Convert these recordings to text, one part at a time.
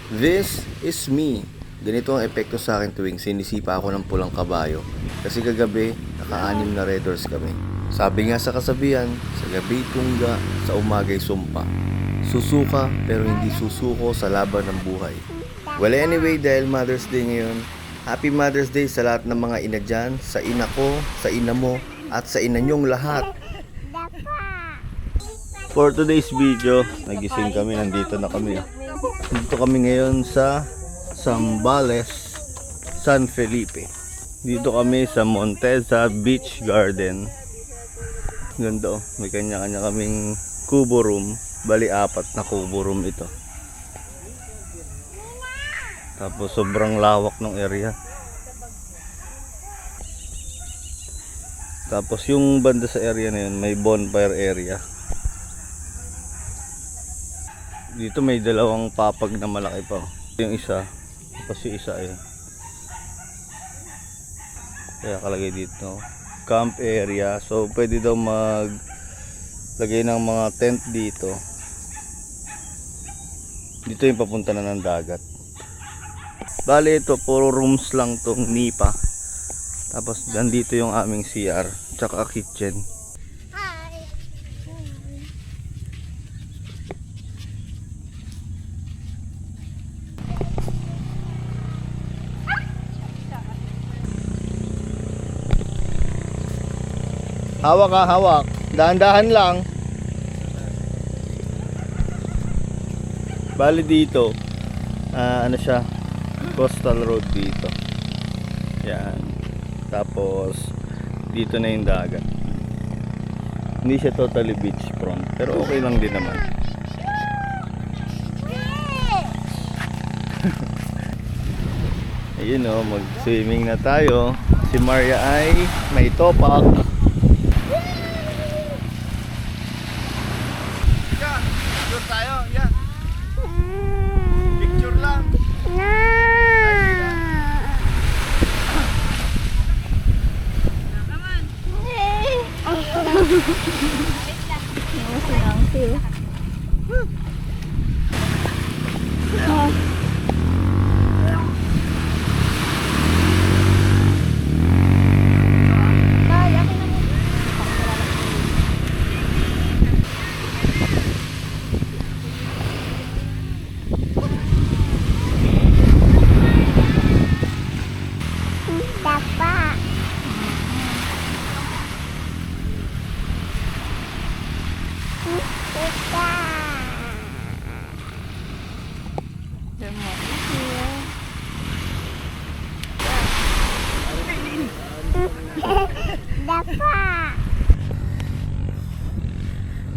This is me. Ganito ang epekto sa akin tuwing sinisipa ako ng pulang kabayo. Kasi kagabi, naka-anim na red doors kami. Sabi nga sa kasabihan, sa gabi tungga, sa umagay sumpa. Susuka pero hindi susuko sa laban ng buhay. Well anyway, dahil Mother's Day ngayon, Happy Mother's Day sa lahat ng mga ina dyan, sa ina ko, sa ina mo, at sa ina nyong lahat. For today's video, nagising kami, nandito na kami. Dito kami ngayon sa Zambales, San Felipe. Dito kami sa Monteza Beach Garden. Ganda oh, may kanya-kanya kaming kubo room. Bali 4 na kubo room ito. Tapos sobrang lawak ng area. Tapos yung banda sa area na yun, may bonfire area. Dito may dalawang papag na malaki pa. Yung isa, tapos yung isa ayun. Kaya kalagay dito, camp area. So pwede daw maglagay ng mga tent dito. Dito yung papunta na ng dagat. Bali ito, puro rooms lang tong nipa. Tapos dito yung aming CR, tsaka kitchen. Hawak ha, hawak. Dahan-dahan lang. Bali dito, ano siya, coastal road dito. Yan. Tapos dito na yung dagat. Hindi siya totally beach front, pero okay lang din naman. Ayun o, mag-swimming na tayo. Si Maria ay may topak. Picture tayo, yan. Picture lang.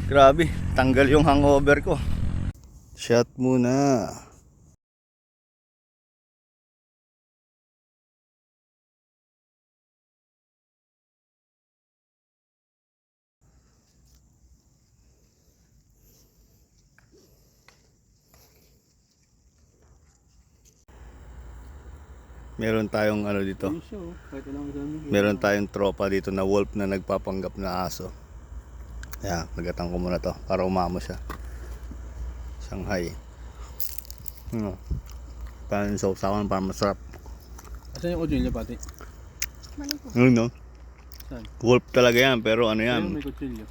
Grabe, tanggal yung hangover ko. Shot muna. Meron tayong ano dito. Meron tayong tropa dito na wolf na nagpapanggap na aso. Ayan, nagatang ko muna to para umamo siya. Shanghai. Parang sausawan para masarap. Asan yung kutsilyo pati? No? Saan? Wolf talaga yan, pero ano yan? May kutsilyo.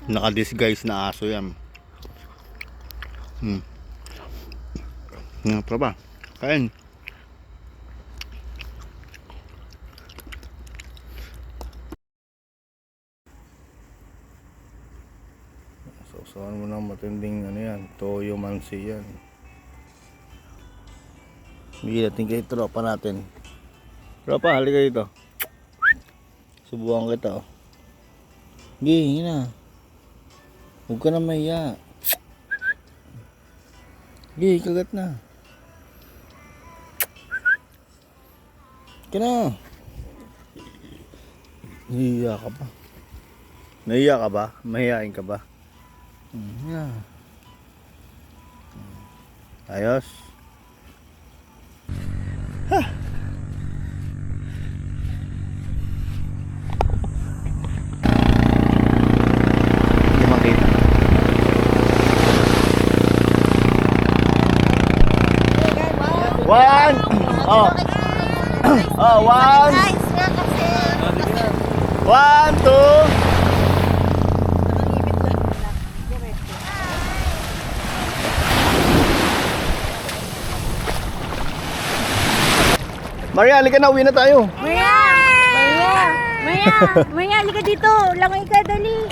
Naka-disguise na aso yan. Tropa, kain. Sausawan mo ng matinding ano yan, toyo mansi yan. Bigyan natin kay tropa natin. Tropa, halika dito. Subukan kita oh. Hindi na. Huwag ka na mahiya. Hindi, kagat na. Kina. Nahiya ka ba? Nahiya ka ba? Mahihain ka ba? Yeah. Ayos. Hindi makita. One. Oh. Oh, one. Guys, nga kasi. One, two. Maria, halika na. Uwi na tayo. Maya! Maya! Maya! Maya, halika dito. Langoy ka, dali.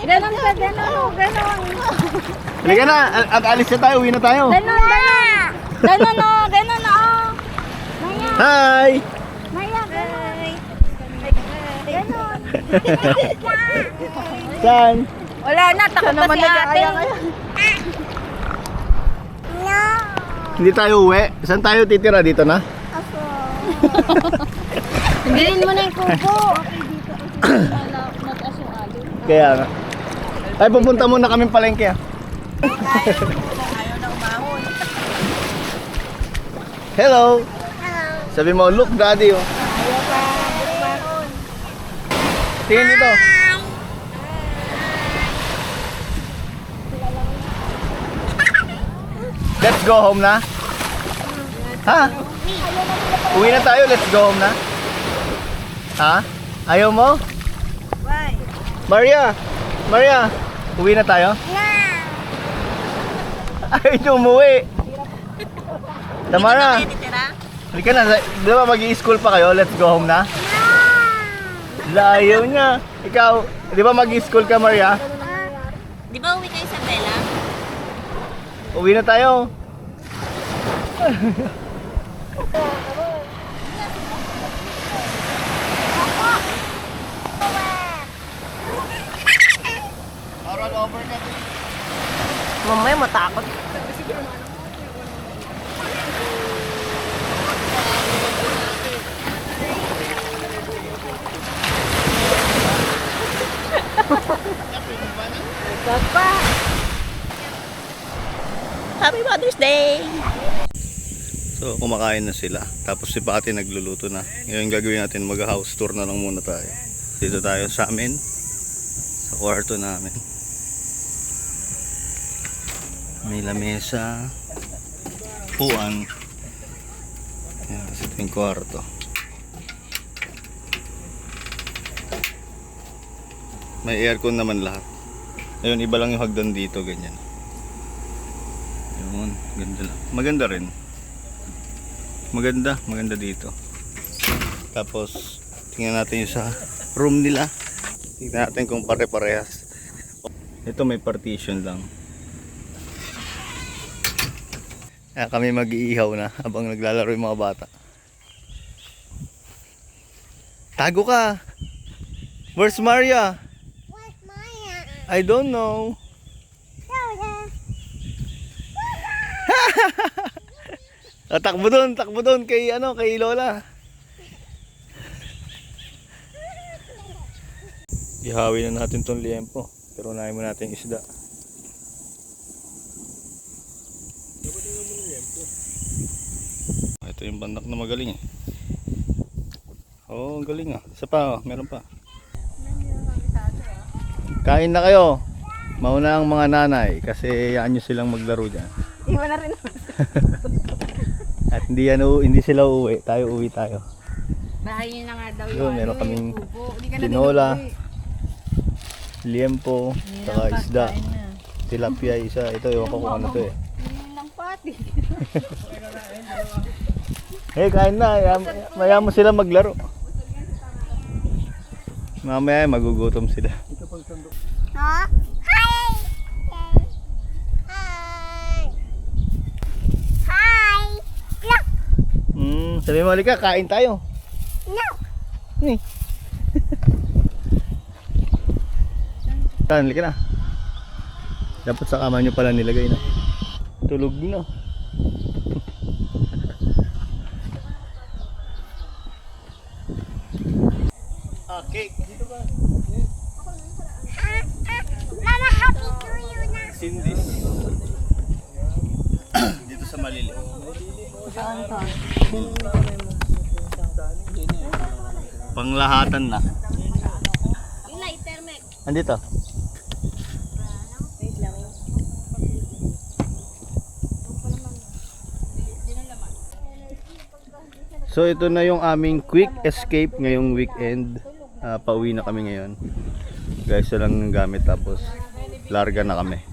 Ganon ka, ganon. Ganon. Halika na. At alis na tayo. Uwi na tayo. Ganon, ganon. Ganon, oh. Ganon, oh. Maya! Hi! Maya, ganon. Ganon. Saan? Wala na, takot pa si ate. No. Hindi tayo uwi. Saan tayo titira? Dito na? Bilhin mo na yung kubo. Kaya nga. Ay, pupunta muna kami palengke ah. Hello! Sabi mo, look daddy oh. Tingin dito. Let's go home na. Ha? Uwi na tayo, let's go home na. Ha? Ayaw mo? Why? Maria! Maria! Uwi na tayo? Ayaw niyo umuwi. Tamara! Halika na, di ba mag-i-school pa kayo? Let's go home na? Ayaw niya. Ikaw, di ba mag-i-school ka Maria? Di ba uwi kayo sa Bella? Uwi na tayo. Mamaya matakot. Papa! Happy Mother's Day! So, kumakain na sila. Tapos si Pati nagluluto na. Ngayon gagawin natin, mag-house tour na lang muna tayo. Dito tayo sa amin. Sa kwarto namin. May lamesa. Puan. Ayan, tapos ito yung kwarto. May aircon naman lahat. Ayun, iba lang yung hagdan dito, ganyan. Ayun, ganda lang. Maganda rin. Maganda dito. Tapos, tingnan natin yung sa room nila. Tingnan natin kung pare-parehas. Ito may partition lang. Kaya kami mag-iihaw na habang naglalaro yung mga bata. Tago ka! Where's Maria? Where's Maya? I don't know. Takbo doon kay kay Lola. Ihawi na natin tong liempo, pero unahin mo natin yung isda. Ito yung bandak na magaling eh. Oh, galing ah. Isa pa, meron pa. Kain na kayo. Mauna ang mga nanay kasi yaan nyo silang maglaro dyan. Iwan na rin. At hindi sila uuwi, uwi tayo. Bahay niyo na nga daw Yun, meron kaming kubo. Hindi ka na tinola, dinuwi. liempo, saka isda. Tilapia isa, ito ewan ko kung ano to eh. Hindi lang pati. Hey, kain na, maya mo sila maglaro. Mamaya magugutom sila. Ha? Hi! Hi! Hi! Look! Sabi mo, halika, kain tayo. Look! Ni. Tan, halika na. Dapat sa kama nyo pala nilagay na. Tulog na. Cake. Dito ba? Mama, happy to you na. Sindis. Dito sa Malili. Saan to? Panglahatan na. Yung lighter, Meg. Andito. Wait lang. So ito na yung aming quick escape ngayong weekend. Pauwi na kami ngayon. Guys, ito lang ng gamit tapos larga na kami.